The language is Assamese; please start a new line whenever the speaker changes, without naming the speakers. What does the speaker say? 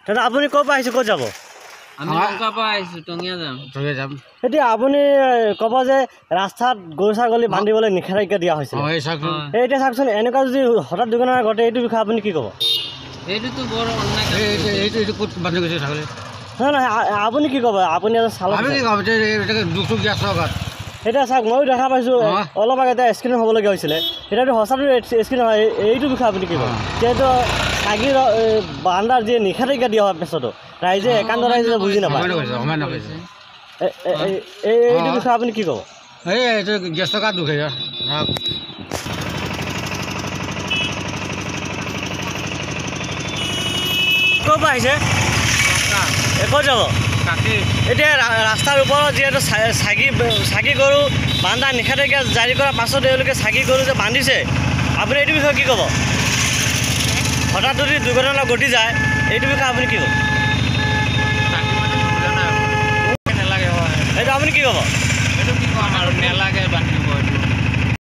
দাদা আপুনি ক'ৰ পৰা আহিছে, ক'ত যাব?
আমি লংকা পৰা আহিছো, টঙিয়া যাম।
এতিয়া আপুনি ক'ব যে ৰাস্তাত গৰু ছাগলী বান্ধিবলৈ নিষেধাজ্ঞা দিয়া হৈছে। এতিয়া চাওকচোন, এনেকুৱা যদি হঠাৎ দুৰ্ঘটনা ঘটে এইটো বিষয়ে আপুনি কি ক'ব?
এইটোতো বৰ অন্যায়।
ক'ত বান্ধি গৈছে ছাগলী?
নহয়, আপুনি কি ক'ব? আপুনি চালক
দুখ দিয়া চৰকাৰ।
এতিয়া চাওক, ময়ো দেখা পাইছোঁ অলপ আগতে এক্সিডেণ্ট হ'বলগীয়া হৈছিলে। এতিয়াতো সঁচাটো এক্সিডেণ্ট হয়, এইটো বিষয়ে আপুনি কি ক'ব? যিহেতু চাগিৰ বান্ধাৰ যি নিষেধাজ্ঞা দিয়া হোৱাৰ পিছতো ৰাইজে একান্ত ৰাইজে বুজি নাপায়। এইটো বিষয়ে আপুনি কি ক'ব?
এইটো গেছ টকা দুখে
ক'ৰ পৰা আহিছে? ক'ত যাব? এতিয়া ৰাস্তাৰ ওপৰত যিহেতু চাগি গৰু বান্ধা নিষেধাজ্ঞা জাৰি কৰাৰ পাছত তেওঁলোকে চাগি গৰু যে বান্ধিছে, আপুনি এইটো বিষয়ে কি ক'ব? হঠাৎ যদি দুৰ্ঘটনা ঘটি যায় এইটো বিষয়ে আপুনি কি ক'ব? এইটো আপুনি কি ক'ব?
এইটো কি ক'ম আৰু, নেলাগে বান্ধি